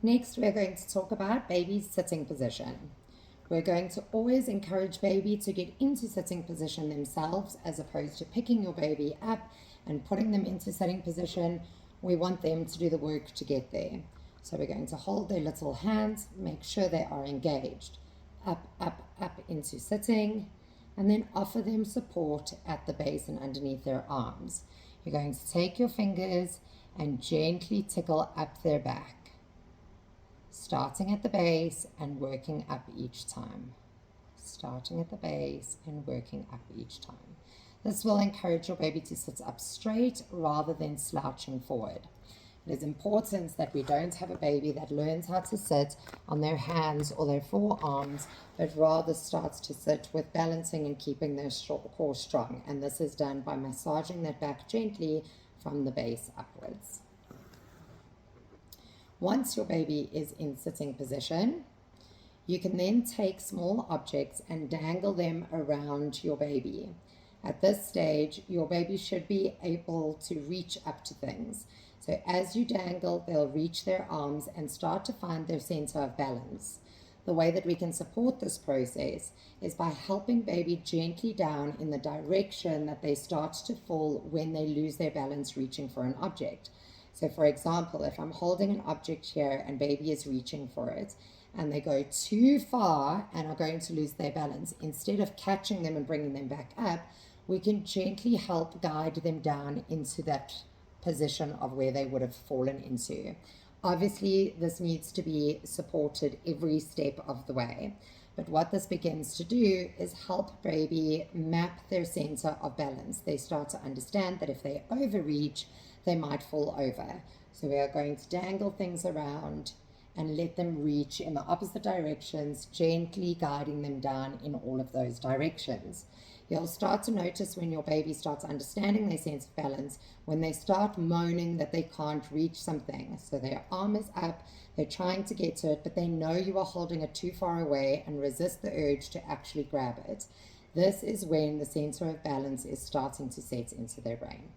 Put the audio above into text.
Next, we're going to talk about baby's sitting position. We're going to always encourage baby to get into sitting position themselves as opposed to picking your baby up and putting them into sitting position. We want them to do the work to get there. So we're going to hold their little hands, make sure they are engaged. Up, up, up into sitting, and then offer them support at the base and underneath their arms. You're going to take your fingers and gently tickle up their back, starting at the base and working up each time. Starting at the base and working up each time. This will encourage your baby to sit up straight rather than slouching forward. It is important that we don't have a baby that learns how to sit on their hands or their forearms, but rather starts to sit with balancing and keeping their core strong. And this is done by massaging that back gently from the base upwards. Once your baby is in sitting position, you can then take small objects and dangle them around your baby. At this stage, your baby should be able to reach up to things. So as you dangle, they'll reach their arms and start to find their center of balance. The way that we can support this process is by helping baby gently down in the direction that they start to fall when they lose their balance reaching for an object. So for example, if I'm holding an object here and baby is reaching for it, and they go too far and are going to lose their balance, instead of catching them and bringing them back up, we can gently help guide them down into that position of where they would have fallen into. Obviously, this needs to be supported every step of the way. But what this begins to do is help baby map their center of balance. They start to understand that if they overreach, they might fall over. So we are going to dangle things around and let them reach in the opposite directions, gently guiding them down in all of those directions. You'll start to notice when your baby starts understanding their sense of balance, when they start moaning that they can't reach something. So their arm is up, they're trying to get to it, but they know you are holding it too far away and resist the urge to actually grab it. This is when the center of balance is starting to set into their brain.